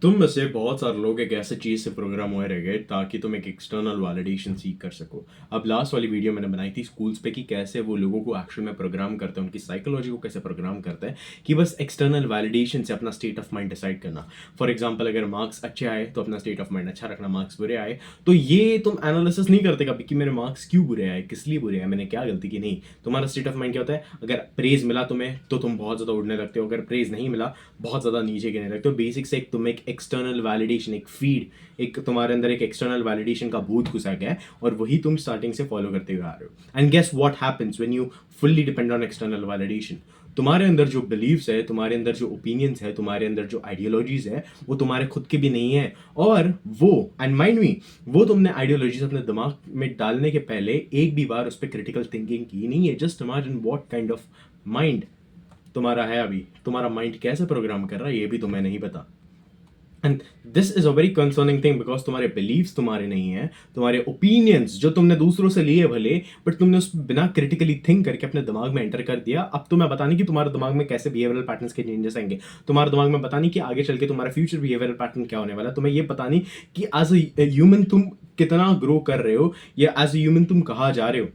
तुम में से बहुत सारे लोग एक ऐसे चीज़ से प्रोग्राम हुए रह गए ताकि तुम एक एक्सटर्नल वैलिडेशन सीख कर सको। अब लास्ट वाली वीडियो मैंने बनाई थी स्कूल्स पे कि कैसे वो लोगों को एक्चुअल में प्रोग्राम करते हैं, उनकी साइकोलॉजी को कैसे प्रोग्राम करते हैं कि बस एक्सटर्नल वैलिडेशन से अपना स्टेट ऑफ माइंड डिसाइड करना। फॉर एग्जाम्पल, अगर मार्क्स अच्छे आए तो अपना स्टेट ऑफ माइंड अच्छा रखना, मार्क्स बुरे आए तो ये तुम एनालिसिस नहीं करते कभी कि मेरे मार्क्स क्यों बुरे आए, किस लिए बुरे आए, मैंने क्या गलती की। नहीं, तुम्हारा स्टेट ऑफ माइंड क्या होता है? अगर प्रेज मिला तुम्हें तो तुम बहुत ज़्यादा उड़ने लगते हो, अगर प्रेज नहीं मिला बहुत ज़्यादा नीचे गिरने लगते हो। बेसिक से तुम एक एक्सटर्नल वैलिडेशन, एक फीड, एक तुम्हारे अंदर एक एक्सटर्नल वैलिडेशन का भूत घुसा गया है और वही तुम स्टार्टिंग से फॉलो करते हुए आ रहे हो। And guess what happens when you fully depend on external validation? तुम्हारे अंदर जो बिलीव्स है, तुम्हारे अंदर जो ओपिनियंस है, तुम्हारे अंदर जो आइडियोलॉजीज है, वो तुम्हारे खुद के भी नहीं है। और वो, एंड माइंड मी, वो तुमने आइडियोलॉजीज अपने दिमाग में डालने के पहले एक भी बार उस पर क्रिटिकल थिंकिंग की नहीं है। Just imagine what kind of mind तुम्हारा है अभी, तुम्हारा माइंड कैसे प्रोग्राम कर रहा है ये भी तुम्हें नहीं पता। And this is a very concerning thing because तुम्हारे बिलीव्स तुम्हारे नहीं है, तुम्हारे ओपिनियंस जो तुमने दूसरों से लिए भले, बट तुमने उस बिना क्रिटिकली थिंक करके अपने दिमाग में एंटर कर दिया। अब तुम्हें पता नहीं कि तुम्हारे दिमाग में कैसे बिहेवियरल पैटर्न्स के चेंजेस आएंगे, तुम्हारे दिमाग में पता नहीं कि आगे चल के तुम्हारा फ्यूचर बिहेवियरल पैटर्न क्या होने वाला है, तुम्हें ये पता नहीं कि एज अ ह्यूमन तुम कितना ग्रो कर रहे हो या एज अ ह्यूमन तुम कहाँ जा रहे हो।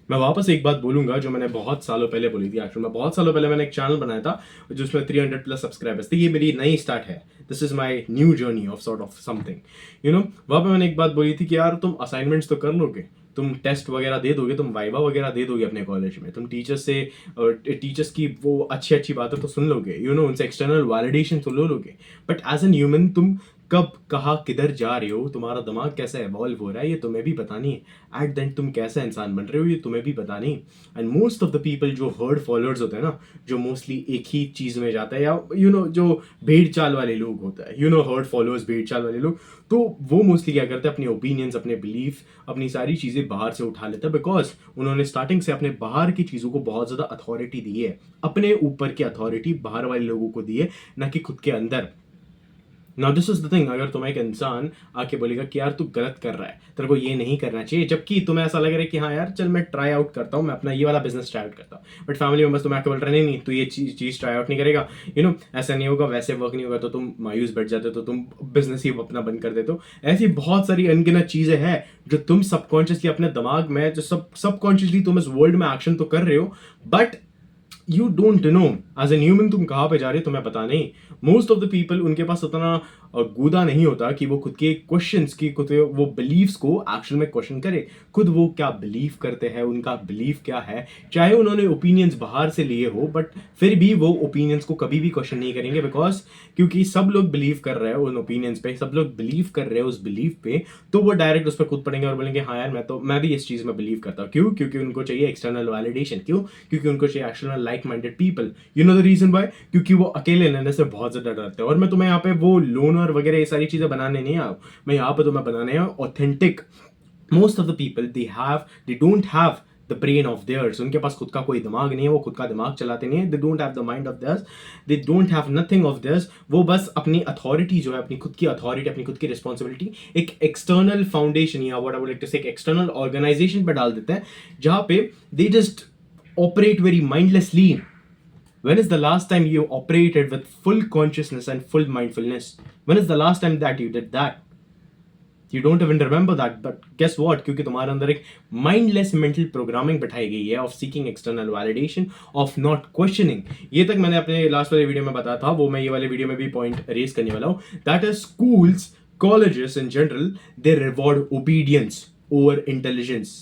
मैं वापस एक बात बोलूंगा जो मैंने बहुत सालों पहले बोली थी। एक्चुअली मैं बहुत सालों पहले मैंने एक चैनल बनाया था जिसमें 300 प्लस सब्सक्राइबर्स थे। ये मेरी नई स्टार्ट है, this is my new journey of sort of something, you know. वहां पे मैंने एक बात बोली थी कि यार तुम असाइनमेंट्स तो कर लोगे, तुम टेस्ट वगैरह दे दोगे, तुम वाइवा वगैरह दे दोगे अपने कॉलेज में, तुम टीचर्स से टीचर्स की वो अच्छी अच्छी बातें तो सुन लोगे, यू नो, उनसे एक्सटर्नल वैलिडेशन तो लो लोगे, बट एज एन ह्यूमन तुम कब कहाँ किधर जा रहे हो, तुम्हारा दिमाग कैसे इवॉल्व हो रहा है ये तुम्हें भी पता नहीं है। एट देंट तुम कैसे इंसान बन रहे हो ये तुम्हें भी पता नहीं। And most of the people जो हर्ड फॉलोअर्स होते हैं ना, जो मोस्टली एक ही चीज में जाता है, या यू नो जो भेड़ चाल वाले लोग होते हैं, यू नो, हर्ड फॉलोअर्स, भेड़ चाल वाले लोग, तो वो मोस्टली क्या करते हैं, अपने ओपिनियंस, अपने बिलीफ, अपनी सारी चीजें बाहर से उठा लेते हैं बिकॉज उन्होंने स्टार्टिंग से अपने बाहर की चीजों को बहुत ज्यादा अथॉरिटी दी है। अपने ऊपर की अथॉरिटी बाहर वाले लोगों को दी है, ना कि खुद के अंदर। Now this is the thing, अगर तुम्हें एक इंसान आके बोलेगा कि यार तू गलत कर रहा है, तेरे को ये नहीं करना चाहिए, जबकि तुम्हें ऐसा लग रहा है कि हाँ यार चल मैं ट्राई आउट करता हूँ, मैं अपना ये वाला बिजनेस ट्राई आउट करता हूँ, बट फैमिली मेंबर्स तुम्हें आके बोल रहे नहीं नहीं तू ये चीज ट्राई आउट नहीं करेगा, यू नो, ऐसा नहीं होगा, वैसे वर्क नहीं होगा, तो तुम मायूस बैठ जाते हो, तो तुम बिजनेस ही अपना बंद कर देते हो। ऐसी बहुत सारी अनगिनत चीजें हैं जो तुम सबकॉन्शियसली अपने दिमाग में, जो सबकॉन्शियसली तुम इस वर्ल्ड में एक्शन तो कर रहे हो, but you don't know as an human तुम कहाँ पे जा रहे हो तुम्हें पता नहीं। मोस्ट ऑफ द पीपल, उनके पास उतना गूदा नहीं होता कि वो खुद के क्वेश्चंस की, खुद के वो बिलीव्स को एक्चुअल में क्वेश्चन करे, खुद वो क्या बिलीव करते हैं, उनका बिलीव क्या है। चाहे उन्होंने ओपिनियंस बाहर से लिए हो, बट फिर भी वो ओपिनियंस को कभी भी क्वेश्चन नहीं करेंगे बिकॉज क्योंकि सब लोग बिलीव कर रहे हैं उन ओपिनियंस पे, सब लोग बिलीव कर रहे हैं उस बिलीव पे, तो वो डायरेक्ट उस पर कूद पड़ेंगे और बोलेंगे हाँ यार मैं भी इस चीज में बिलीव करता हूँ। क्यों? क्योंकि उनको चाहिए एक्सटर्नल वैलिडेशन। क्यों? क्योंकि उनको चाहिए external like minded people. You know the reason why? क्योंकि वो अकेले रहने से बहुत ज्यादा डरते हैं। और मैं तुम्हें यहाँ पे वो लोनर वगैरह ये सारी चीजें बनाने नहीं आया, मैं यहाँ पे तुम्हें बनाने आया authentic. Most of the people they don't have the brain of theirs, उनके पास खुद का कोई दिमाग नहीं है, वो खुद का दिमाग चलाते नहीं है, they don't have the mind of theirs, they don't have nothing of theirs. वो बस अपनी अथॉरिटी जो है, अपनी खुद की अथॉरिटी, अपनी खुद की रिस्पॉन्सिबिलिटी एक एक्सटर्नल फाउंडेशन या what I would like to say एक एक्सटर्नल ऑर्गेनाइजेशन पे डाल देते हैं, जहां पे they just operate very mindlessly. When is the last time you operated with full consciousness and full mindfulness? When is the last time that you did that? You don't even remember that, but guess what? क्योंकि तुम्हारे अंदर एक mindless mental programming बैठाई गई है of seeking external validation, of not questioning. ये तक मैंने अपने लास्ट वाले वीडियो में बताया था, वो मैं ये वाले वीडियो में भी पॉइंट रेज करने वाला हूँ. That is schools, colleges in general, they reward obedience over intelligence.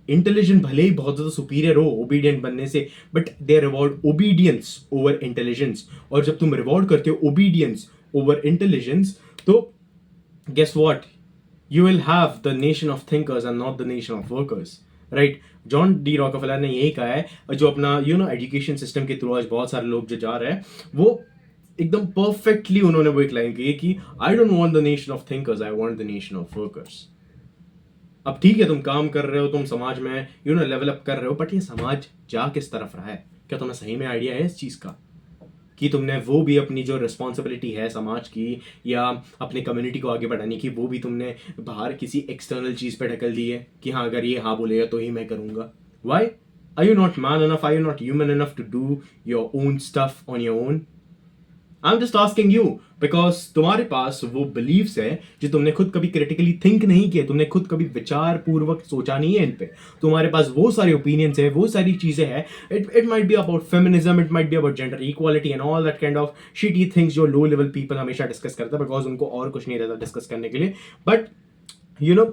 Intelligent भले ही बहुत ज्यादा सुपीरियर हो ओबीडियंट बनने से, but they reward obedience over intelligence. और जब तुम रिवॉर्ड करते हो ओबीडियंस ओवर इंटेलिजेंस, तो guess what, you will have the nation of thinkers and not the nation of workers, right? John D Rockefeller ने यही कहा है. जो अपना यू नो एजुकेशन सिस्टम के थ्रू आज बहुत सारे लोग जो जा रहे हैं, वो एकदम परफेक्टली उन्होंने वो एक लाइन कही कि I don't want the nation of thinkers, I want the nation of workers. अब ठीक है, तुम काम कर रहे हो, तुम समाज में यू नो लेवल अप कर रहे हो, बट ये समाज जा किस तरफ रहा है? क्या तुम्हें सही में आइडिया है इस चीज का कि तुमने वो भी अपनी जो रिस्पॉन्सिबिलिटी है समाज की या अपने कम्युनिटी को आगे बढ़ाने की, वो भी तुमने बाहर किसी एक्सटर्नल चीज पे ढकल दी है कि हाँ अगर ये हाँ बोलेगा तो ही मैं करूंगा? Why? Are you not man enough? Are you not human enough to do your own stuff on your own? I am just asking you, because तुम्हारे पास वो बिलीव्स है जो तुमने खुद कभी क्रिटिकली थिंक नहीं किए, तुमने खुद कभी विचार पूर्वक सोचा नहीं है इन पे। तुम्हारे पास वो सारे ओपिनियंस है, वो सारी चीजें हैं। It might be about feminism, it might be about gender equality and all that kind of shitty things जो लो लेवल पीपल हमेशा डिस्कस करते हैं, बिकॉज उनको और कुछ नहीं रहता डिस्कस करने के लिए। बट यू नो,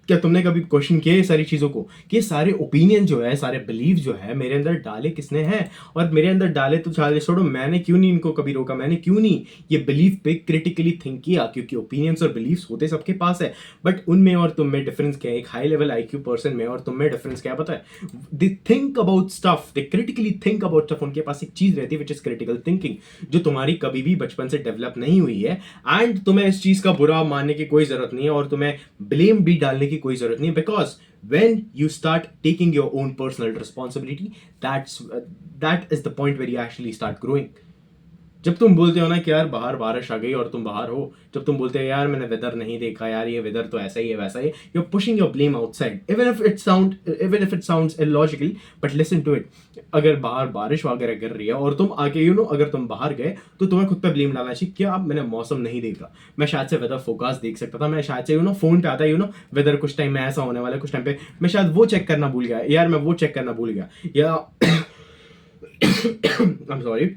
क्या तुमने कभी क्वेश्चन किया ये सारी चीजों को कि ये सारे ओपिनियन जो है, सारे बिलीव जो है, मेरे अंदर डाले किसने हैं? और मेरे अंदर डाले तो चाहे छोड़ो, मैंने क्यों नहीं इनको कभी रोका, मैंने क्यों नहीं ये बिलीव पे क्रिटिकली थिंक किया? क्योंकि ओपिनियंस और बिलीव्स होते सबके पास है, बट उनमें और तुम में डिफरेंस क्या है? एक हाई लेवल आईक्यू पर्सन में और तुम में डिफरेंस क्या है पता है? They think about stuff, they critically think about stuff. उनके पास एक चीज रहती है विच इज क्रिटिकल थिंकिंग, जो तुम्हारी कभी भी बचपन से डेवलप नहीं हुई है। एंड तुम्हें इस चीज का बुरा मानने की कोई जरूरत नहीं है और तुम्हें ब्लेम भी डालने की कोई जरूरत नहीं है, because when you start taking your own personal responsibility, that is the point where you actually start growing. जब तुम बोलते हो ना कि यार बाहर बारिश आ गई और तुम बाहर हो, जब तुम बोलते हो यार मैंने वेदर नहीं देखा, यार ये वेदर तो ऐसा ही है वैसा ही है, you are pushing your blame outside, even if it sounds illogical, but listen to it. अगर बाहर बारिश वगैरह गिर रही है और तुम आके अगर तुम बाहर गए तो तुम्हें खुद पे ब्लेम डालना चाहिए। क्या मैंने मौसम नहीं देखा, मैं शायद से वेदर फोरकास्ट देख सकता था, मैं शायद से फोन पे आता है वेदर कुछ टाइम में ऐसा होने वाला है, कुछ टाइम पे मैं शायद वो चेक करना भूल गया, यार मैं वो चेक करना भूल गया, या आई एम सॉरी,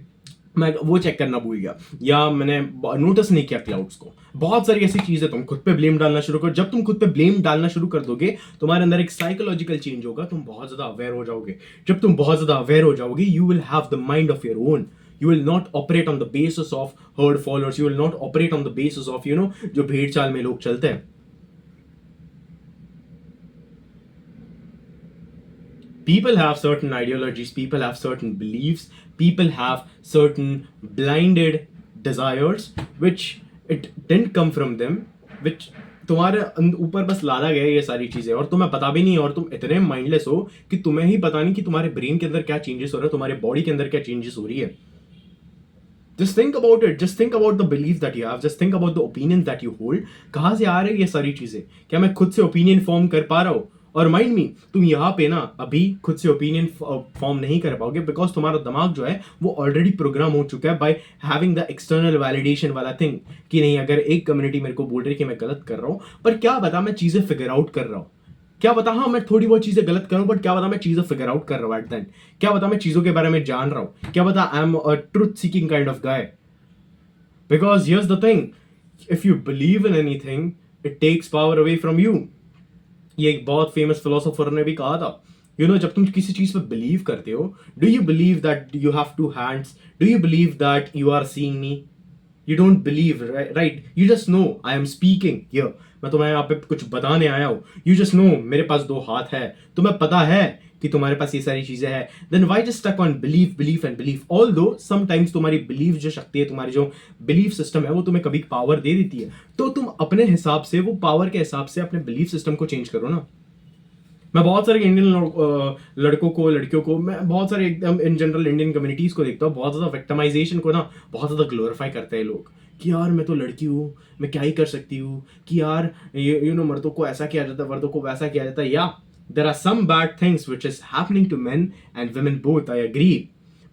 मैं वो चेक करना भूल गया, या मैंने नोटिस नहीं किया क्लाउड्स को। बहुत सारी ऐसी चीजें, तुम खुद पे ब्लेम डालना शुरू करो। जब तुम खुद पे ब्लेम डालना शुरू कर दोगे, तुम्हारे अंदर एक साइकोलॉजिकल चेंज होगा, तुम बहुत ज्यादा अवेयर हो जाओगे। जब तुम बहुत ज्यादा अवेयर हो जाओगे, you will have the mind of your own. You will not operate on the basis of herd followers. You will not operate on the basis of जो भेड़ चाल में लोग चलते हैं। People have certain ideologies, people have certain beliefs, people have certain blinded desires which it didn't come from them, which तुम्हारे ऊपर बस लादा गया ये सारी चीजें, और तुम्हें पता भी नहीं, और तुम इतने माइंडलेस हो कि तुम्हें ही पता नहीं कि तुम्हारे ब्रेन के अंदर क्या चेंजेस हो रहे हैं, तुम्हारे बॉडी के अंदर क्या चेंजेस हो रही है। Just think about it. Just think about the beliefs that you have. Just think about the opinions that you hold. कहाँ से आ रही है ये सारी चीजें? क्या मैं खुद से ओपिनियन फॉर्म कर पा रहा हूँ? और माइंड मी, तुम यहाँ पे ना अभी खुद से ओपिनियन फॉर्म नहीं कर पाओगे, बिकॉज तुम्हारा दिमाग जो है वो ऑलरेडी प्रोग्राम हो चुका है by having the external validation वाला थिंग, कि नहीं अगर एक कम्युनिटी मेरे को बोल रही है कि मैं गलत कर रहा हूँ, पर क्या बता मैं चीजें फिगर आउट कर रहा हूँ, क्या बता, हाँ मैं थोड़ी बहुत चीजें गलत करूं, बट क्या बता मैं चीजें फिगर आउट कर रहा हूं एट द एंड, क्या बता मैं चीजों के बारे में जान रहा हूं, क्या बता I am a truth seeking kind of guy. Because here's the thing, if you believe in anything, it takes power away from you. ये एक बहुत फेमस फिलोसोफर ने भी कहा था, जब तुम किसी चीज पे बिलीव करते हो, do you believe that you have two hands, do you believe that you are seeing me? You don't believe, right? You just know I am speaking here, मैं तुम्हें यहाँ पे कुछ बताने आया हूँ। यू जस्ट नो मेरे पास दो हाथ है, तुम्हें पता है कि तुम्हारे पास ये सारी चीजें हैं। Then why just stuck on belief and belief? Although sometimes तुम्हारी बिलीफ जो शक्ति है, तुम्हारी जो बिलीफ सिस्टम है, वो तुम्हें कभी पावर दे देती है, तो तुम अपने हिसाब से, वो पावर के हिसाब से अपने बिलीफ सिस्टम को चेंज करो ना। मैं बहुत सारे इंडियन लड़कों को, लड़कियों को, मैं बहुत सारे एकदम इन जनरल इंडियन कम्युनिटीज को देखता हूँ, बहुत ज्यादा विक्टिमाइजेशन को ना बहुत ज्यादा ग्लोरीफाई करते हैं लोग, कि यार मैं तो लड़की हूँ, मैं क्या ही कर सकती हूँ, कि यार मर्दों को ऐसा किया जाता है, मर्दों को वैसा किया जाता है। या there are some bad things which is happening to men and women both, I agree,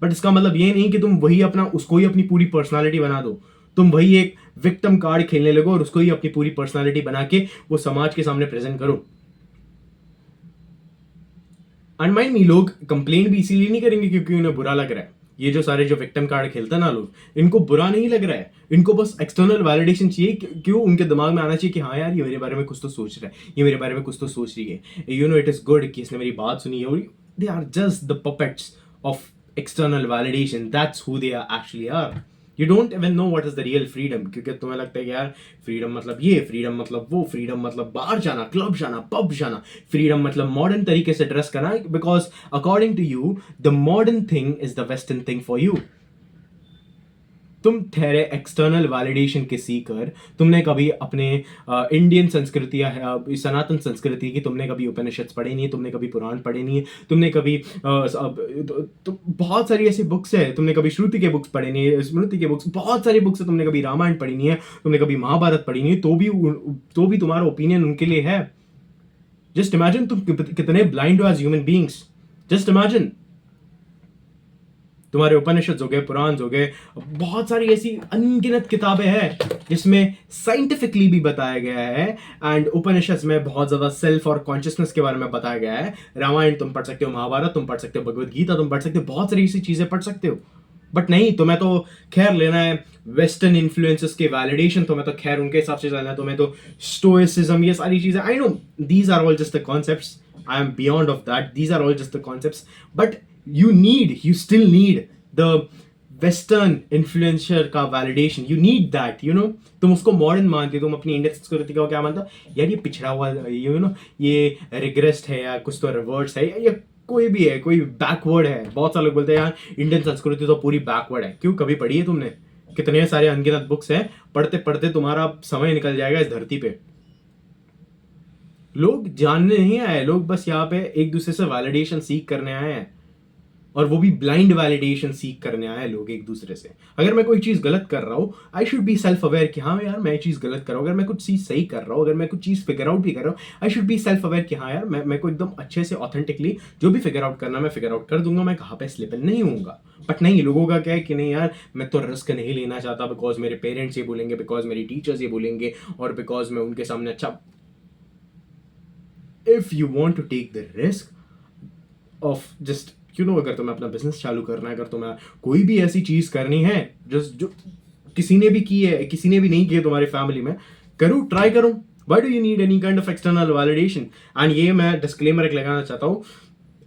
but इसका मतलब ये नहीं कि तुम वही उसको ही अपनी पूरी पर्सनालिटी बना दो, तुम वही एक विक्टिम कार्ड खेलने लगो और उसको ही अपनी पूरी पर्सनालिटी बना के वो समाज के सामने प्रेजेंट करो। एंड माइंड मी, लोग कंप्लेन भी इसीलिए नहीं करेंगे क्योंकि उन्हें बुरा लग रहा है। ये जो सारे जो विक्टिम कार्ड खेलते हैं ना लोग, इनको बुरा नहीं लग रहा है, इनको बस एक्सटर्नल वैलिडेशन चाहिए। क्यों? उनके दिमाग में आना चाहिए कि हाँ यार ये मेरे बारे में कुछ तो सोच रहा है, ये मेरे बारे में कुछ तो सोच रही है, इट इज गुड कि इसने मेरी बात सुनी है। They are just the puppets of external validation, that's who they are actually are. You don't even know what is the real freedom, क्योंकि तुम्हें लगता है कि यार फ्रीडम मतलब ये, फ्रीडम मतलब वो, फ्रीडम मतलब बाहर जाना, क्लब जाना, पब जाना, फ्रीडम मतलब मॉडर्न तरीके से ड्रेस करना, because according to you the modern thing is the western thing for you. तुम ठहरे एक्सटर्नल वैलिडेशन के सीकर, तुमने कभी अपने इंडियन संस्कृति या सनातन संस्कृति की तुमने कभी उपनिषद पढ़े नहीं है, तुमने कभी पुराण पढ़े नहीं है, तुमने कभी तो बहुत सारी ऐसी बुक्स है, तुमने कभी श्रुति के बुक्स पढ़े नहीं है, स्मृति के बुक्स, बहुत सारी बुक्स है, तुमने कभी रामायण पढ़ी नहीं है, तुमने कभी महाभारत पढ़ी नहीं है, तो भी तुम्हारा ओपिनियन उनके लिए है। जस्ट इमेजिन तुम कितने ब्लाइंड हो as human beings, just imagine. तुम्हारे उपनिषद हो गए, पुराण हो गए, बहुत सारी ऐसी अनगिनत किताबें हैं जिसमें साइंटिफिकली भी बताया गया है। एंड उपनिषद में बहुत ज्यादा सेल्फ और कॉन्शियसनेस के बारे में बताया गया है। रामायण तुम पढ़ सकते हो, महाभारत तुम पढ़ सकते हो, भगवत गीता तुम पढ़ सकते हो, बहुत सारी ऐसी चीजें पढ़ सकते हो। बट नहीं, तुम्हें तो खैर लेना है वेस्टर्न इन्फ्लुएंसेस के वैलिडेशन, तुम्हें तो खैर उनके हिसाब से चलना है, तुम्हें तो स्टोइसिज्म, ये सारी चीजें, I know these are all just the concepts, I am beyond of that, these are all just the concepts, but you still need the western influencer का validation, you need that, you know. तुम उसको modern मानते हो, तुम अपनी Indian संस्कृति को क्या मानते हो, यार ये पिछड़ा हुआ, यू नो ये रिग्रेस्ड है, या कुछ तो रिवर्स है, या कोई भी है, कोई बैकवर्ड है। बहुत सारे लोग बोलते हैं यार इंडियन संस्कृति तो पूरी बैकवर्ड है। क्यों, कभी पढ़ी है तुमने? कितने सारे अनगिनत बुक्स हैं, पढ़ते पढ़ते तुम्हारा समय निकल जाएगा इस धरती पे। लोग जानने नहीं आए, लोग बस यहाँ पे एक दूसरे से वैलिडेशन सीख करने आए हैं, और वो भी ब्लाइंड वैलिडेशन सीख करने आए लोग एक दूसरे से। अगर मैं कोई चीज गलत कर रहा हूँ, I should be self aware कि हाँ यार मैं चीज गलत कर रहा हूँ। अगर मैं कुछ चीज सही कर रहा हूँ, अगर मैं कुछ चीज फिगर आउट भी कर रहा हूँ, I should be self aware कि हाँ यार मैं को एकदम अच्छे से ऑथेंटिकली जो भी फिगर आउट करना मैं फिगर आउट कर दूंगा, मैं कहाँ पे स्लिप इन नहीं होऊंगा। बट नहीं, लोगों का क्या है कि नहीं यार मैं तो रिस्क नहीं लेना चाहता, बिकॉज मेरे पेरेंट्स ये बोलेंगे, बिकॉज मेरी टीचर्स ये बोलेंगे, और बिकॉज मैं उनके सामने अच्छा। If you want to take the risk of just अगर तुम्हें अपना बिजनेस चालू करना है, अगर तुम्हें कोई भी ऐसी चीज करनी है जो किसी ने भी की है, किसी ने भी नहीं की है तुम्हारी फैमिली में, करो, ट्राई करो। Why do you need any kind of external validation? And ये मैं डिस्क्लेमर एक लगाना चाहता हूँ,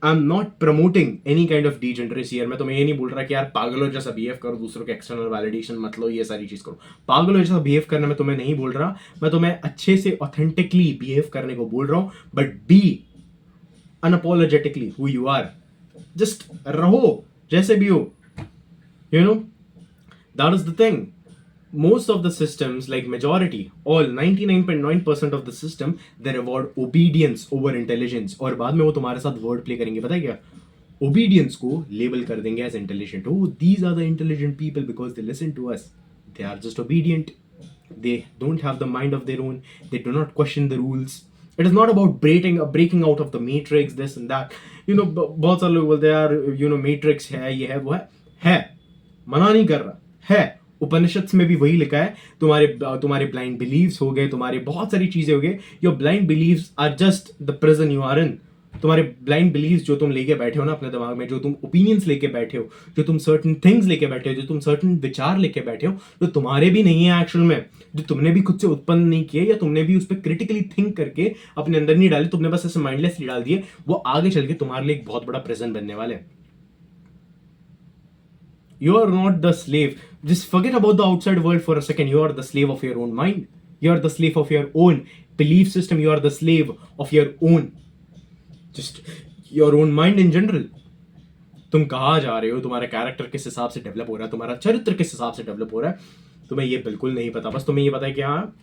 I am not promoting any kind of degeneracy यार। मैं तुम्हें ये नहीं बोल रहा कि यार पागलों जैसा बिहेव करो, दूसरों के एक्सटर्नल वैलिडेशन मत लो, ये सारी चीज करो। पागलों जैसा बिहेव करना मैं तुम्हें नहीं बोल रहा, मैं तुम्हें अच्छे से ऑथेंटिकली बिहेव करने को बोल रहा हूँ। But be unapologetically who you are, just रहो जैसे भी हो, you know, that is the thing. Most of the systems, like majority, all 99.9% of the system, they reward obedience over intelligence, और बाद में वो तुम्हारे साथ word play करेंगे, पता है क्या? Obedience को label कर देंगे as intelligent. Oh, these are the intelligent people because they listen to us. They are just obedient. They don't have the mind of their own. They do not question the rules. It is not about breaking out of the matrix, this and that. You know, बहुत सारे लोग बोलते हैं यार you know matrix है, ये है, वो है, मना नहीं कर रहा है। उपनिषद में भी वही लिखा है, तुम्हारे ब्लाइंड बिलीव्स हो गए, तुम्हारी बहुत सारी चीजें हो गई, your blind believes are just the prison you are in. तुम्हारे ब्लाइंड बिलीव्स जो तुम लेके बैठे हो ना अपने दिमाग में, जो तुम ओपिनियंस लेके बैठे हो, जो तुम सर्टन थिंग्स लेके बैठे हो, जो तुम सर्टन विचार लेके बैठे हो, जो तुम्हारे भी नहीं है एक्चुअल में, जो तुमने भी खुद से उत्पन्न नहीं किए, या तुमने भी उस पर क्रिटिकली थिंक करके अपने अंदर नहीं डाली, तुमने बस ऐसे माइंडलेसली डाल दिए, वो आगे चल के तुम्हारे लिए एक बहुत बड़ा प्रेजेंट बनने वाले। You are not the slave. Just forget about the outside world for a second. You are the slave of your own mind. You are the slave of your own belief system. You are the slave of your own, just your own mind in general. तुम कहाँ जा रहे हो, तुम्हारा character किस हिसाब से develop हो रहा है, तुम्हारा चरित्र किस हिसाब से डेवलप हो रहा है, तुम्हें ये बिल्कुल नहीं पता। बस तुम्हें ये पता है कि हाँ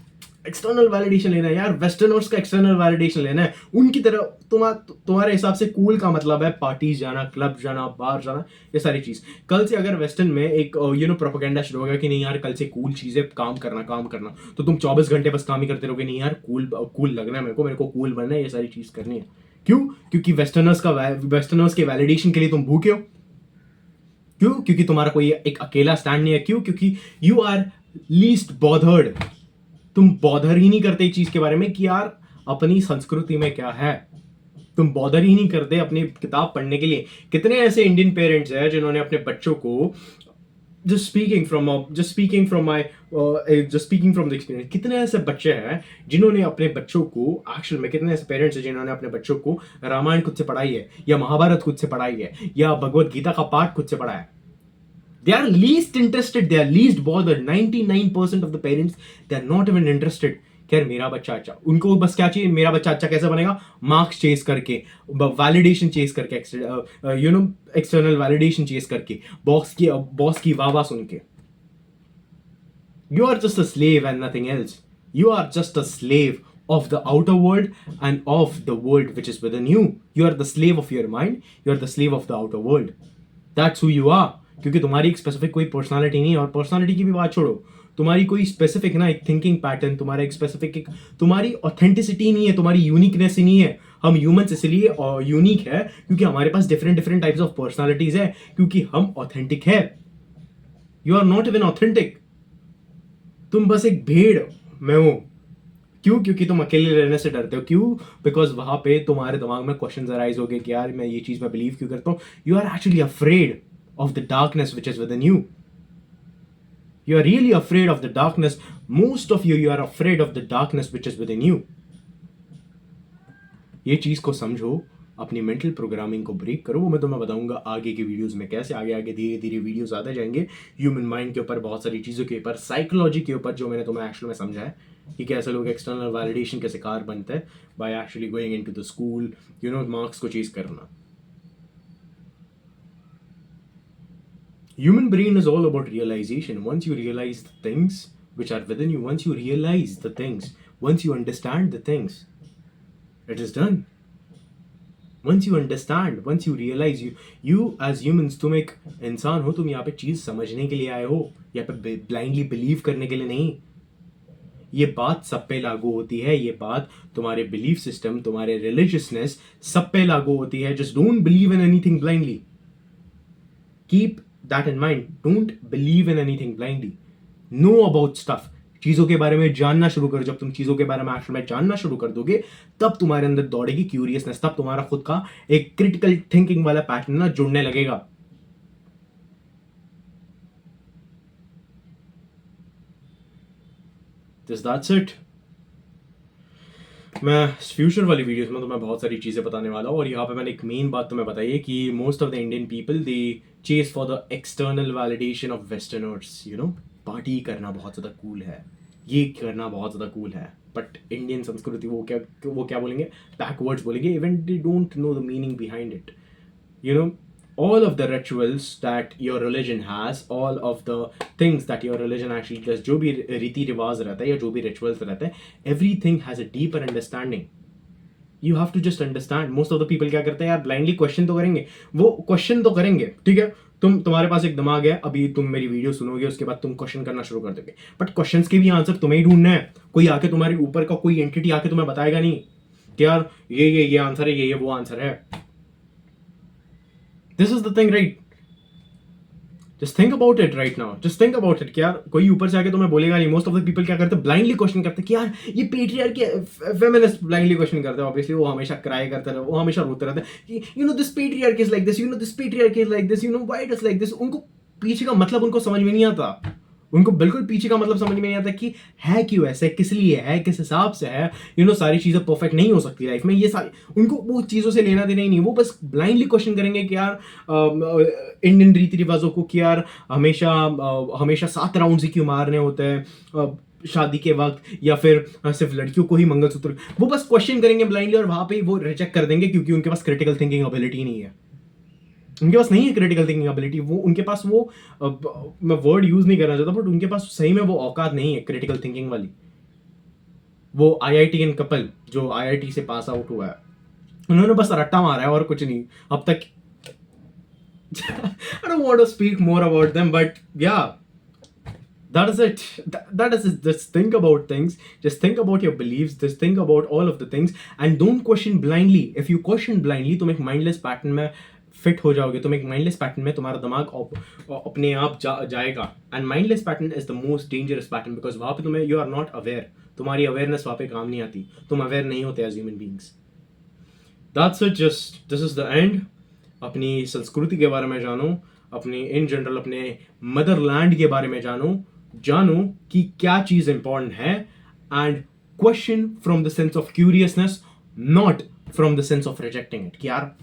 एक्सटर्नल वैलिडेशन लेना है यार, वेस्टर्नर्स का एक्सटर्नल वैलिडेशन लेना है उनकी तरह। तुम्हारे हिसाब से कूल का मतलब है पार्टीज जाना, क्लब जाना, बाहर जाना, ये सारी चीज। कल से अगर वेस्टर्न में एक प्रोपेगेंडा शुरू होगा कि नहीं यार कल से कूल चीजें काम करना, तो तुम 24 घंटे बस काम ही करते रहोगे। नहीं यार कूल लगना है मेरे को कूल बनना है, ये सारी चीज करनी है। क्यों? क्योंकि वेस्टर्नर्स के वैलिडेशन के लिए तुम भूखे हो। क्यों? क्योंकि तुम्हारा कोई एक अकेला स्टैंड नहीं है। क्यों? क्योंकि यू आर लीस्ट बॉदर्ड। तुम बॉदर ही नहीं करते इस चीज के बारे में कि यार अपनी संस्कृति में क्या है, तुम बॉदर ही नहीं करते अपनी किताब पढ़ने के लिए। कितने ऐसे इंडियन पेरेंट्स हैं जिन्होंने अपने बच्चों को just speaking from the experience, कितने ऐसे बच्चे हैं जिन्होंने अपने बच्चों को एक्चुअल में, कितने ऐसे पेरेंट्स हैं जिन्होंने अपने बच्चों को रामायण खुद से पढ़ाई है, या महाभारत खुद से पढ़ाई है, या भगवत गीता का पाठ खुद से पढ़ा है। They are least interested, they are least bothered. 99% of the parents, they are not even interested. खैर मेरा बच्चा अच्छा, उनको बस क्या चाहिए, मेरा बच्चा अच्छा कैसे बनेगा, मार्क्स चेस करके, वैलिडेशन चेस करके, एक्सटर्नल वैलिडेशन चेस करके, बॉस की वाह सुन के। You are just a slave and nothing else. You are just a slave of the outer world and of the world which is within you. You are the slave of your mind. You are the slave of the outer world. That's who you are. क्योंकि तुम्हारी एक specific कोई personality नहीं है। और personality की भी बात छोड़ो, तुम्हारी कोई स्पेसिफिक ना एक थिंकिंग पैटर्न, तुम्हारा एक स्पेसिफिक एक तुम्हारी ऑथेंटिसिटी नहीं है, तुम्हारी यूनिकनेस ही नहीं है। हम ह्यूमंस इसलिए यूनिक है क्योंकि हमारे पास different different types of personalities है, क्योंकि हम ऑथेंटिक है। You are not even authentic, तुम बस एक भेड़ में हो। क्यों? क्योंकि तुम अकेले रहने से डरते हो। क्यों? बिकॉज वहां पे तुम्हारे दिमाग में क्वेश्चन अराइज हो गए कि यार मैं ये चीज में बिलीव क्यों करता हूं। You are actually afraid of the darkness which is within you. You are really afraid of the darkness. Most of you are afraid of the darkness which is within you. ये चीज को समझो, अपनी mental programming को break करो। वो मैं तुम्हें बताऊंगा आगे की वीडियोस में कैसे। आगे आगे धीरे धीरे वीडियोस आते जाएंगे ह्यूमन माइंड के ऊपर, बहुत सारी चीज़ों के ऊपर, साइकोलॉजी के ऊपर, जो मैंने तुम्हें एक्चुअल में समझा है कि कैसे लोग एक्सटर्नल वैलिडेशन के शिकार बनते हैं by actually going into the school, marks को चेज करना। Human brain is all about realization. Once you realize the things which are within you, once you realize the things, once you understand the things, it is done. Once you understand, once you realize, you as humans, तुम एक इंसान हो, तुम यहाँ पे चीज समझने के लिए आए हो, यहाँ पे ब्लाइंडली बिलीव करने के लिए नहीं। ये बात सब पे लागू होती है, ये बात तुम्हारे बिलीफ सिस्टम, तुम्हारे रिलीजियसनेस सब पे लागू होती है। Just don't believe in anything blindly. Keep that in mind. Don't believe in anything blindly. Know about stuff. चीजों के बारे में जानना शुरू करो। जब तुम चीजों के बारे में एक्चुअल में जानना शुरू कर दोगे, तब तुम्हारे अंदर दौड़ेगी क्यूरियसनेस, तब तुम्हारा खुद का एक क्रिटिकल थिंकिंग वाला पैटर्न ना जुड़ने लगेगा। That's it. मैं फ्यूचर वाली वीडियोस में तो मैं बहुत सारी चीज़ें बताने वाला हूँ, और यहाँ पे मैंने एक मेन बात तुम्हें बताई है कि most of the Indian people they chase for the external validation of westerners. Party करना बहुत ज़्यादा कूल है, ये करना बहुत ज़्यादा कूल है, बट इंडियन संस्कृति वो क्या बोलेंगे, बैकवर्ड्स बोलेंगे। Even they don't know the meaning behind it. all of the rituals that your religion has, all of the things that your religion actually does, जो भी रीति रिवाज रहता है या जो भी rituals रहता है, everything has a deeper understanding. You have to just understand. Most of the people क्या करते हैं यार, blindly question तो करेंगे, वो question तो करेंगे, ठीक है। तुम्हारे पास एक दिमाग है, अभी तुम मेरी वीडियो सुनोगे, उसके बाद तुम क्वेश्चन करना शुरू कर दोगे, बट क्वेश्चंस के भी आंसर तुम्हें ही ढूंढना है। कोई आके तुम्हारे ऊपर का कोई एंटिटी आके तुम्हें बताएगा नहीं कि यार ये आंसर है, ये वो आंसर है। This is the thing, right? Just think about it right now. Just think about it कि यार कोई ऊपर से आके तुम्हें बोलेगा नहीं। मोस्ट ऑफ द पीपल क्या करते हैं, ब्लाइंडली क्वेश्चन करते हैं कि यार ये पेट्रियार्की, फेमिनिस्ट ब्लाइंडली क्वेश्चन करते हैं। ऑब्वियसली वो हमेशा क्राई करते रहते हैं, वो हमेशा रोते रहते हैं कि this patriarchy is like this, this patriarchy is like this, why it is like this. उनको पीछे का मतलब उनको समझ में नहीं आता। उनको बिल्कुल पीछे का मतलब समझ में नहीं आता कि है क्यों ऐसे, किस लिए है, किस हिसाब से है। सारी चीज़ें परफेक्ट नहीं हो सकती लाइफ में। ये सारी उनको वो चीज़ों से लेना देना ही नहीं। वो बस ब्लाइंडली क्वेश्चन करेंगे कि यार इंडियन रीति रिवाजों को कि यार हमेशा 7 राउंड्स ही क्यों मारने होते हैं शादी के वक्त, या फिर सिर्फ लड़कियों को ही मंगलसूत्र। वो बस क्वेश्चन करेंगे ब्लाइंडली, और वहां पे वो रिजेक्ट कर देंगे क्योंकि उनके पास क्रिटिकल थिंकिंग एबिलिटी नहीं है। उनके पास नहीं है क्रिटिकल थिंकिंग एबिलिटी। वो उनके पास वो मैं वर्ड यूज नहीं करना चाहता, बट उनके पास सही में वो औकात नहीं है क्रिटिकल थिंकिंग वाली। वो IITian कपल जो IIT से पास आउट हुआ है, उन्होंने बस रट्टा मारा है और कुछ नहीं अब तक। I don't want to speak more about them, but yeah, that is it. That is it. Just think about things. Just think about your beliefs. Just think about all of the things, and don't question blindly. If you question blindly, तुम एक mindless pattern में fit हो जाओगे। तुम एक mindless pattern में, तुम्हारा दिमाग अपने आप जाएगा। And mindless pattern is the most dangerous pattern, because वहां पे तुम्हें, यू आर नॉट अवेयर, तुम्हारी अवेयरनेस वहां पे काम नहीं आती, तुम अवेयर नहीं होते as human beings. That's it, just this is the end. अपनी संस्कृति के बारे में जानो, अपने इन जनरल अपने मदरलैंड के बारे में जानो कि क्या चीज इंपॉर्टेंट है, and question from the sense of curiousness, not from the sense of rejecting it कि यार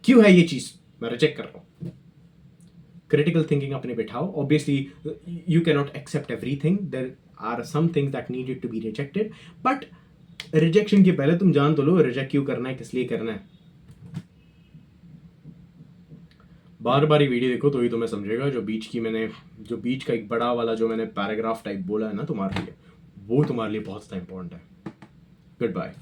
क्यों है ये चीज मैं रिजेक्ट कर रहा हूं। क्रिटिकल थिंकिंग अपने बिठाओ। Obviously you can not accept everything, there are some things that needed to be rejected, but rejection के पहले तुम जान तो लो रिजेक्ट क्यों करना है, किस लिए करना है। बार बार वीडियो देखो तो ही तुम्हें समझेगा। जो बीच का एक बड़ा वाला जो मैंने पैराग्राफ टाइप बोला है ना तुम्हारे लिए, वो तुम्हारे लिए बहुत ज़्यादा इंपॉर्टेंट है। Good bye.